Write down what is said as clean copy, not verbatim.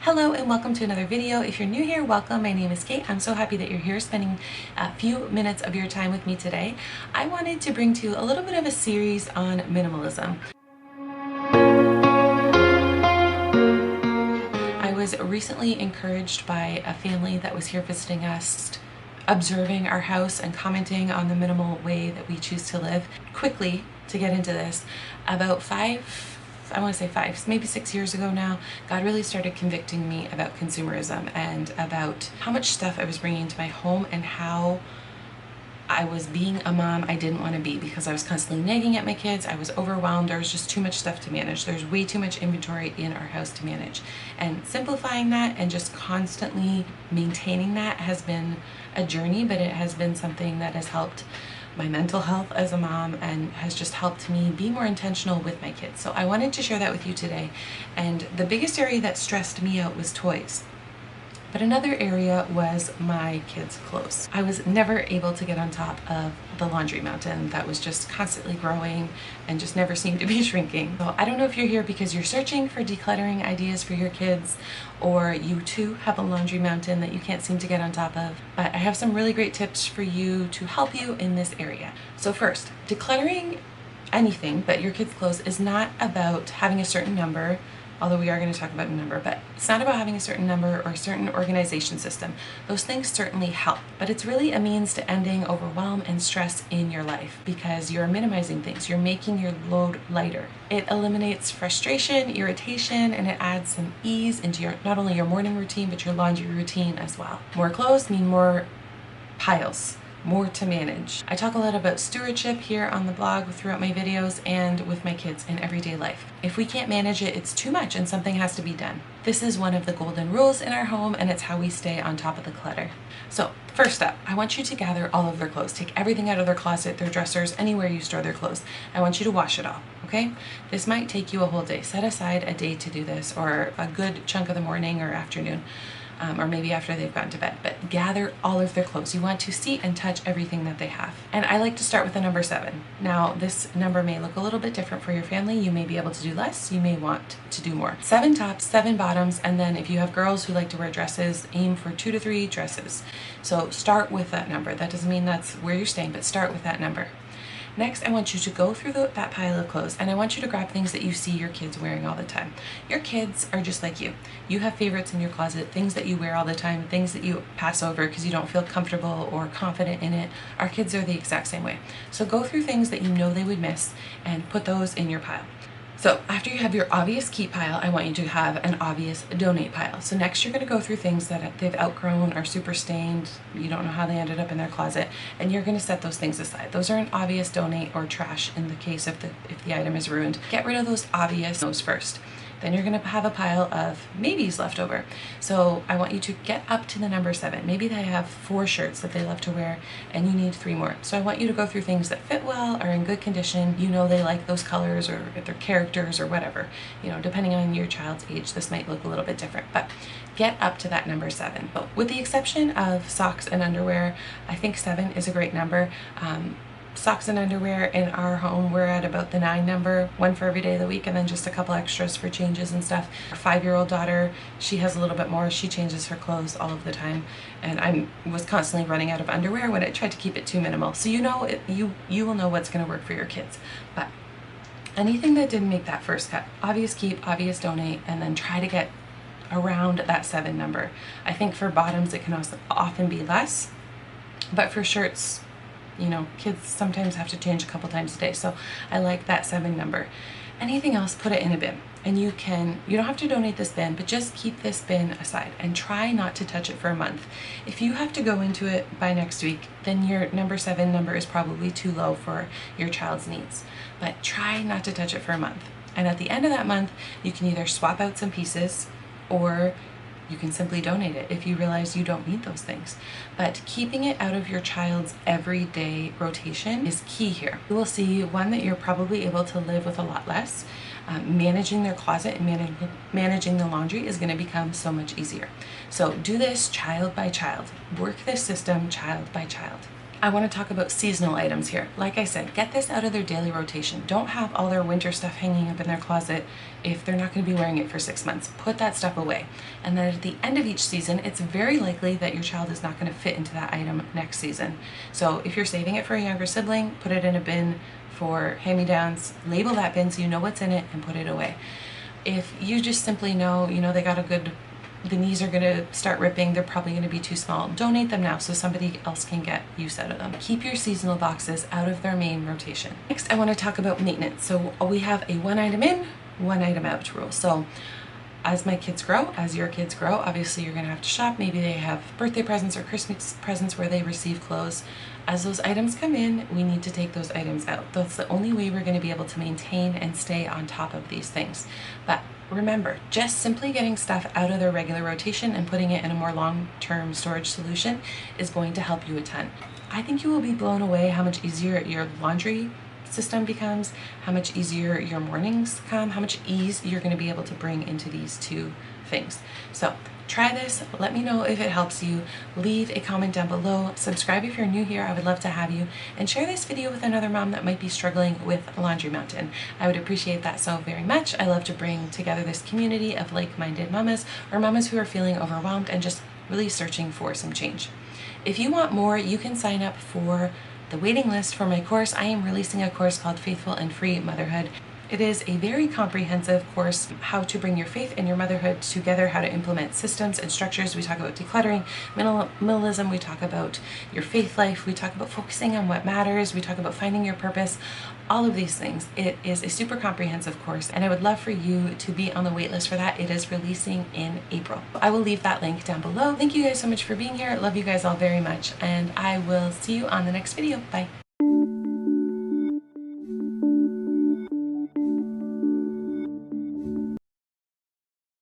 Hello and welcome to another video. If you're new here, welcome. My name is Kate. I'm so happy that you're here spending a few minutes of your time with me today. I wanted to bring to you a little bit of a series on minimalism. I was recently encouraged by a family that was here visiting us, observing our house and commenting on the minimal way that we choose to live. Quickly, to get into this, about maybe 6 years ago now, God really started convicting me about consumerism and about how much stuff I was bringing into my home and how I was being a mom I didn't want to be, because I was constantly nagging at my kids. I was overwhelmed. There was just too much stuff to manage. There's way too much inventory in our house to manage. And simplifying that and just constantly maintaining that has been a journey, but it has been something that has helped my mental health as a mom and has just helped me be more intentional with my kids. So I wanted to share that with you today. And the biggest area that stressed me out was toys. But another area was my kids' clothes. I was never able to get on top of the laundry mountain that was just constantly growing and just never seemed to be shrinking. So I don't know if you're here because you're searching for decluttering ideas for your kids, or you too have a laundry mountain that you can't seem to get on top of. But I have some really great tips for you to help you in this area. So first, decluttering anything but your kids' clothes is not about having a certain number, although we are going to talk about a number, but it's not about having a certain number or a certain organization system. Those things certainly help, but it's really a means to ending overwhelm and stress in your life, because you're minimizing things. You're making your load lighter. It eliminates frustration, irritation, and it adds some ease into your, not only your morning routine, but your laundry routine as well. More clothes mean more piles, more to manage. I talk a lot about stewardship here on the blog throughout my videos and with my kids in everyday life. If we can't manage it, it's too much and something has to be done. This is one of the golden rules in our home, and it's how we stay on top of the clutter. So first up, I want you to gather all of their clothes. Take everything out of their closet, their dressers, anywhere you store their clothes. I want you to wash it all, okay? This might take you a whole day. Set aside a day to do this, or a good chunk of the morning or afternoon. Or maybe after they've gone to bed, but gather all of their clothes. You want to see and touch everything that they have. And I like to start with the number 7. Now, this number may look a little bit different for your family. You may be able to do less, you may want to do more. 7 tops, 7 bottoms, and then if you have girls who like to wear dresses, aim for 2 to 3 dresses. So start with that number. That doesn't mean that's where you're staying, but start with that number. Next, I want you to go through that pile of clothes, and I want you to grab things that you see your kids wearing all the time. Your kids are just like you. You have favorites in your closet, things that you wear all the time, things that you pass over because you don't feel comfortable or confident in it. Our kids are the exact same way. So go through things that you know they would miss and put those in your pile. So after you have your obvious keep pile, I want you to have an obvious donate pile. So next you're going to go through things that they've outgrown, are super stained, you don't know how they ended up in their closet, and you're going to set those things aside. Those are an obvious donate or trash in the case of if the item is ruined. Get rid of those obvious those first. Then you're going to have a pile of maybes left over. So I want you to get up to the number 7. Maybe they have 4 shirts that they love to wear and you need 3 more. So I want you to go through things that fit well, are in good condition. You know they like those colors or their characters or whatever. You know, depending on your child's age, this might look a little bit different, but get up to that number 7. But with the exception of socks and underwear, I think 7 is a great number. Socks and underwear in our home, we're at about the 9 number, 1 for every day of the week, and then just a couple extras for changes and stuff. Our 5-year-old daughter, she has a little bit more. She changes her clothes all of the time, and I was constantly running out of underwear when I tried to keep it too minimal. So you know, you will know what's going to work for your kids. But anything that didn't make that first cut, obvious keep, obvious donate, and then try to get around that 7 number. I think for bottoms it can also often be less, but for shirts, you know, kids sometimes have to change a couple times a day, so I like that 7 number. Anything else, put it in a bin, and you don't have to donate this bin, but just keep this bin aside and try not to touch it for a month. If you have to go into it by next week, then your number 7 number is probably too low for your child's needs, but try not to touch it for a month. And at the end of that month, you can either swap out some pieces, or you can simply donate it if you realize you don't need those things. But keeping it out of your child's everyday rotation is key here. You will see, one, that you're probably able to live with a lot less. Managing their closet and managing the laundry is going to become so much easier. So do this child by child. Work this system child by child. I want to talk about seasonal items here. Like I said, get this out of their daily rotation. Don't have all their winter stuff hanging up in their closet if they're not going to be wearing it for 6 months. Put that stuff away. And then at the end of each season, it's very likely that your child is not going to fit into that item next season. So if you're saving it for a younger sibling, put it in a bin for hand-me-downs, label that bin so you know what's in it and put it away. If you just simply know, they got the knees are going to start ripping, they're probably going to be too small, donate them now so somebody else can get use out of them. Keep your seasonal boxes out of their main rotation. Next, I want to talk about maintenance. So we have a 1 item in, 1 item out rule. So as my kids grow, as your kids grow, obviously you're going to have to shop. Maybe they have birthday presents or Christmas presents where they receive clothes. As those items come in, we need to take those items out. That's the only way we're going to be able to maintain and stay on top of these things. But remember, just simply getting stuff out of their regular rotation and putting it in a more long-term storage solution is going to help you a ton. I think you will be blown away how much easier your laundry system becomes, how much easier your mornings come, how much ease you're going to be able to bring into these two things. So try this, let me know if it helps you, leave a comment down below, subscribe if you're new here, I would love to have you, and share this video with another mom that might be struggling with a laundry mountain. I would appreciate that so very much. I love to bring together this community of like-minded mamas, or mamas who are feeling overwhelmed and just really searching for some change. If you want more, you can sign up for the waiting list for my course. I am releasing a course called Faithful and Free Motherhood. It is a very comprehensive course, how to bring your faith and your motherhood together, how to implement systems and structures. We talk about decluttering, minimalism, we talk about your faith life, we talk about focusing on what matters, we talk about finding your purpose, all of these things. It is a super comprehensive course, and I would love for you to be on the wait list for that. It is releasing in April. I will leave that link down below. Thank you guys so much for being here. I love you guys all very much, and I will see you on the next video. Bye.